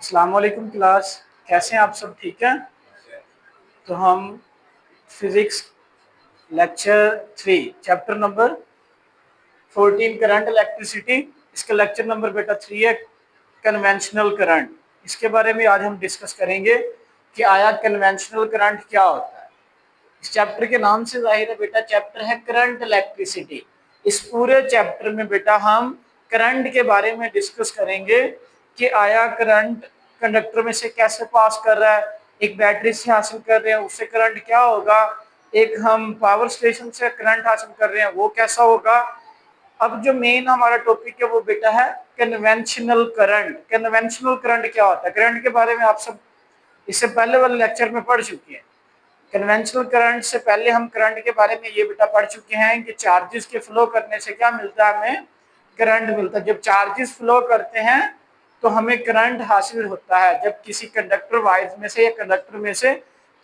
अस्सलाम वालेकुम क्लास। कैसे हैं आप सब? ठीक हैं? तो हम physics lecture 3 chapter number 14 current electricity, इसका लेक्चर नंबर बेटा 3 है, कन्वेंशनल करंट। इसके बारे में आज हम डिस्कस करेंगे कि आया कन्वेंशनल करंट क्या होता है। इस चैप्टर के नाम से जाहिर है बेटा चैप्टर है करंट इलेक्ट्रिसिटी। इस पूरे चैप्टर में बेटा हम करंट के बारे में डिस्कस करेंगे कि आया करंट कंडक्टर में से कैसे पास कर रहा है, एक बैटरी से हासिल कर रहे हैं उससे करंट क्या होगा, एक हम पावर स्टेशन से करंट हासिल कर रहे हैं वो कैसा होगा। अब जो मेन हमारा टॉपिक है वो बेटा है कन्वेंशनल करंट। कन्वेंशनल करंट क्या होता है? करंट के बारे में आप सब इससे पहले वाले लेक्चर में पढ़ चुके हैं। कन्वेंशनल करंट से पहले हम करंट के बारे में ये बेटा पढ़ चुके हैं कि चार्जेस के फ्लो करने से क्या मिलता है, हमें करंट मिलता है। जब चार्जेस फ्लो करते हैं तो हमें करंट हासिल होता है। जब किसी कंडक्टर वाइज में से या कंडक्टर में से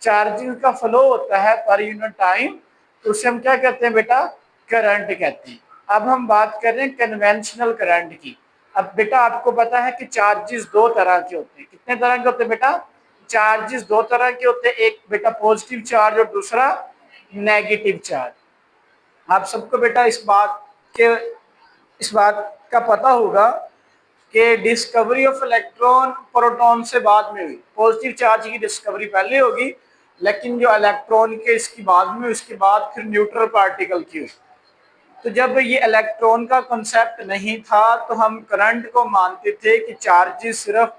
चार्जिंग का फ्लो होता है पर यूनिट टाइम, तो उसे हम क्या कहते हैं बेटा? करंट कहते हैं। अब हम बात कर रहे हैं कन्वेंशनल करंट की। अब बेटा आपको पता है कि चार्जेस दो तरह के होते हैं। कितने तरह के होते हैं बेटा? चार्जेस दो तरह के होते हैं, एक बेटा पॉजिटिव चार्ज और दूसरा नेगेटिव चार्ज। आप सबको बेटा इस बात का पता होगा कि डिस्कवरी ऑफ इलेक्ट्रॉन प्रोटॉन से बाद में हुई। पॉजिटिव चार्ज की डिस्कवरी पहले होगी, लेकिन जो इलेक्ट्रॉन के इसकी बाद में, उसके बाद फिर न्यूट्रल पार्टिकल की हुई। तो जब ये इलेक्ट्रॉन का कॉन्सेप्ट नहीं था तो हम करंट को मानते थे कि चार्जेस सिर्फ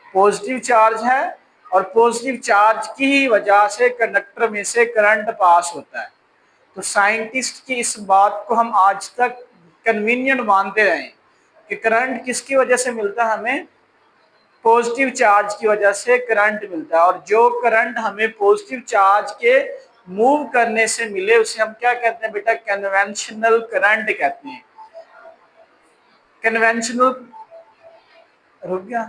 पॉजिटिव चार्ज है और पॉजिटिव चार्ज की ही वजह से कंडक्टर में से करंट पास होता है। तो साइंटिस्ट की इस बात को हम आज तक कन्वीनियंट मानते रहे कि करंट किसकी वजह से मिलता है? हमें पॉजिटिव चार्ज की वजह से करंट मिलता है। और जो करंट हमें पॉजिटिव चार्ज के मूव करने से मिले उसे हम क्या कहते हैं बेटा? कन्वेंशनल करंट कहते हैं। कन्वेंशनल, रुक गया।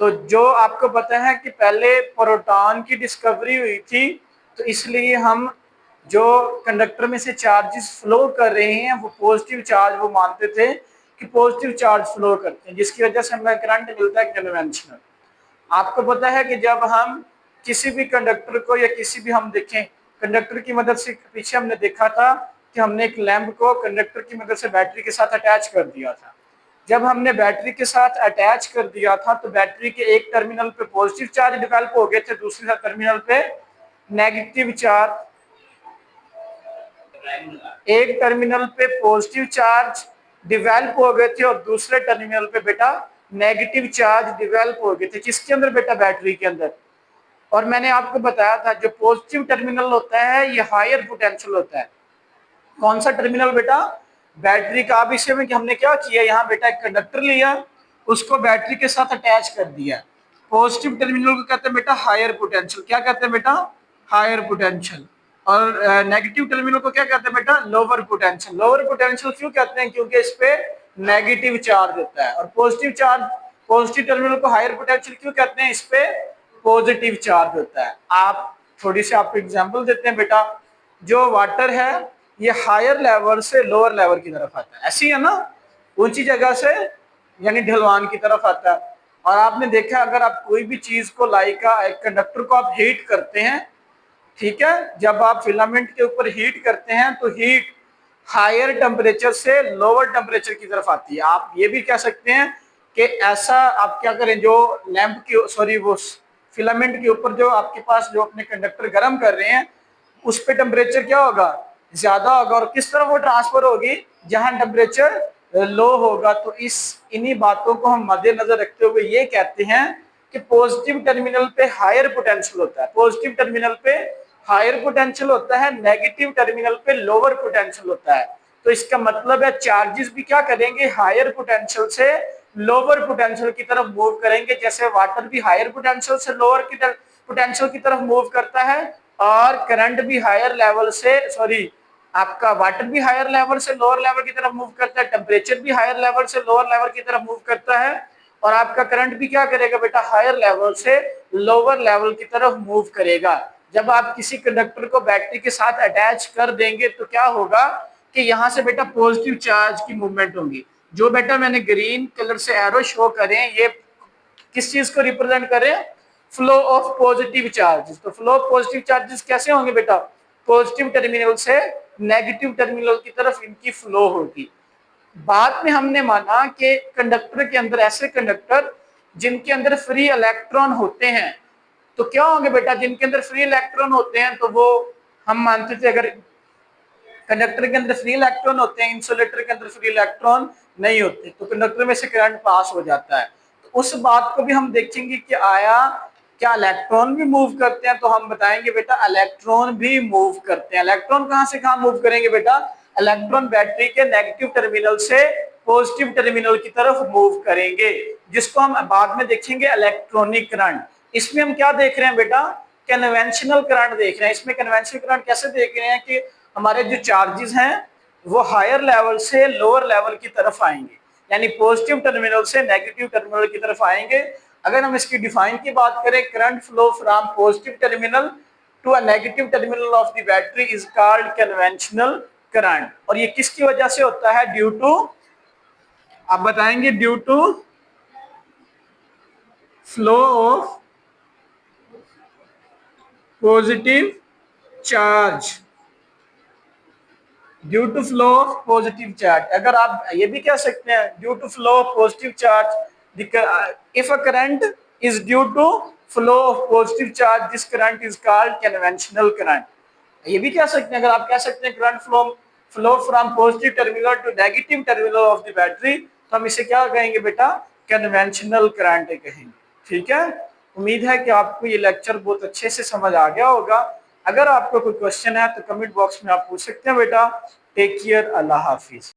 तो जो आपको पता है कि पहले प्रोटॉन की डिस्कवरी हुई थी, तो इसलिए हम जो कंडक्टर में से चार्जेस फ्लो कर रहे हैं वो पॉजिटिव चार्ज वो मानते थे कि पॉजिटिव चार्ज फ्लो करते हैं, जिसकी वजह से हमें करंट मिलता है कन्वेंशनल। आपको पता है कि जब हम किसी भी कंडक्टर को या किसी भी हम देखें कंडक्टर की मदद से, पीछे हमने देखा था कि हमने एक लैंप को कंडक्टर की मदद से बैटरी के साथ अटैच कर दिया था। जब हमने बैटरी के साथ अटैच कर दिया था तो बैटरी के एक टर्मिनल पे पॉजिटिव चार्ज डेवलप हो गए थे, दूसरे टर्मिनल पे नेगेटिव चार्ज। एक टर्मिनल पे पॉजिटिव चार्ज डेवलप हो गए थे और दूसरे टर्मिनल पे बेटा नेगेटिव चार्ज डेवलप हो गए थे। किसके अंदर बेटा? बैटरी के अंदर। और मैंने आपको बताया था जो पॉजिटिव टर्मिनल होता है ये हायर पोटेंशियल होता है। कौन सा टर्मिनल बेटा? बैटरी का। अब इसे में कि हमने क्या किया, यहाँ बेटा एक कंडक्टर लिया, उसको बैटरी के साथ अटैच कर दिया। पॉजिटिव टर्मिनल को कहते हैं बेटा हायर पोटेंशियल। क्या कहते हैं बेटा? Higher potential. और नेगेटिव टर्मिनल को क्या कहते हैं बेटा? Lower potential. लोअर पोटेंशियल क्यों कहते हैं? क्योंकि इस पे नेगेटिव चार्ज होता है। और पॉजिटिव टर्मिनल को हायर पोटेंशियल क्यों कहते हैं? इस पे पॉजिटिव चार्ज होता है। आप थोड़ी सी आपको एग्जांपल देते हैं बेटा। जो वाटर है ये हायर लेवल से लोअर लेवल की तरफ आता है, ऐसी है ना, ऊंची जगह से यानी ढलवान की तरफ आता है। और आपने देखा अगर आप कोई भी चीज को एक कंडक्टर को आप हीट करते हैं, ठीक है, जब आप फिलामेंट के ऊपर हीट करते हैं तो हीट हायर टेम्परेचर से लोअर टेम्परेचर की तरफ आती है। आप ये भी कह सकते हैं कि ऐसा आप क्या करें, जो लैंप की वो फिलामेंट के ऊपर जो आपके पास जो अपने कंडक्टर गर्म कर रहे हैं उस पे टेम्परेचर क्या होगा? ज्यादा होगा। और किस तरफ वो ट्रांसफर होगी? जहां टेम्परेचर लो होगा। तो इन्हीं बातों को हम मद्देनजर रखते हुए ये कहते हैं कि पॉजिटिव टर्मिनल पे हायर पोटेंशियल होता है। पॉजिटिव टर्मिनल पे हायर पोटेंशियल होता है, नेगेटिव टर्मिनल पे लोअर पोटेंशियल होता है। तो इसका मतलब है चार्जेस भी क्या करेंगे? हायर पोटेंशियल से लोअर पोटेंशियल की तरफ मूव करेंगे। जैसे वाटर भी हायर पोटेंशियल से लोअर की पोटेंशियल की तरफ मूव करता है, और करंट भी हायर लेवल से आपका वाटर भी हायर लेवल से लोअर लेवल की तरफ मूव करता है, टेम्परेचर भी हायर लेवल से लोअर लेवल की तरफ मूव करता है, और आपका करंट भी क्या करेगा बेटा? हायर लेवल से लोअर लेवल की तरफ मूव करेगा। जब आप किसी कंडक्टर को बैटरी के साथ अटैच कर देंगे तो क्या होगा कि यहाँ से बेटा पॉजिटिव चार्ज की मूवमेंट होगी। जो बेटा मैंने ग्रीन कलर से एरो शो करें, ये किस चीज को रिप्रेजेंट करें? Flow of positive charges. तो फ्लो ऑफ पॉजिटिव चार्जेस कैसे होंगे बेटा? पॉजिटिव टर्मिनल से नेगेटिव टर्मिनल की तरफ इनकी फ्लो होगी। बाद में हमने माना कि कंडक्टर के अंदर ऐसे कंडक्टर जिनके अंदर फ्री इलेक्ट्रॉन होते हैं, तो क्या होंगे बेटा? जिनके अंदर फ्री इलेक्ट्रॉन होते हैं तो वो हम मानते थे, अगर कंडक्टर के अंदर फ्री इलेक्ट्रॉन होते हैं, इंसुलेटर के अंदर फ्री इलेक्ट्रॉन नहीं होते, तो कंडक्टर में से करंट पास हो जाता है। तो उस बात को भी हम देखेंगे कि आया क्या इलेक्ट्रॉन भी मूव करते हैं, तो हम बताएंगे बेटा इलेक्ट्रॉन भी मूव करते हैं। इलेक्ट्रॉन कहां से कहां मूव करेंगे बेटा? इलेक्ट्रॉन बैटरी के नेगेटिव टर्मिनल से पॉजिटिव टर्मिनल की तरफ मूव करेंगे, जिसको हम बाद में देखेंगे इलेक्ट्रॉनिक करंट। इसमें हम क्या देख रहे हैं बेटा? कन्वेंशनल करंट देख रहे हैं। इसमें कन्वेंशनल करंट कैसे देख रहे हैं कि हमारे जो चार्जेस हैं वो हायर लेवल से लोअर लेवल की तरफ आएंगे, यानी पॉजिटिव टर्मिनल से नेगेटिव टर्मिनल की तरफ आएंगे। अगर हम इसकी डिफाइन की बात करें, current flow from positive terminal to a negative terminal of the battery is called conventional current. और ये किसकी वजह से होता है? ड्यू टू, आप बताएंगे, due to flow of positive charge. Due to flow of positive charge. अगर आप ये भी कह सकते हैं due to flow of positive charge, if a current is due to flow of positive charge, this current is called conventional current. ये भी कह सकते हैं, अगर आप कह सकते हैं current flow from positive terminal to negative terminal of the battery, तो हम इसे क्या कहेंगे बेटा? कन्वेंशनल करंट कहेंगे। ठीक है, उम्मीद है कि आपको ये लेक्चर बहुत अच्छे से समझ आ गया होगा। अगर आपको कोई क्वेश्चन है तो कमेंट बॉक्स में आप पूछ सकते हैं बेटा। टेक केयर, अल्लाह हाफिज।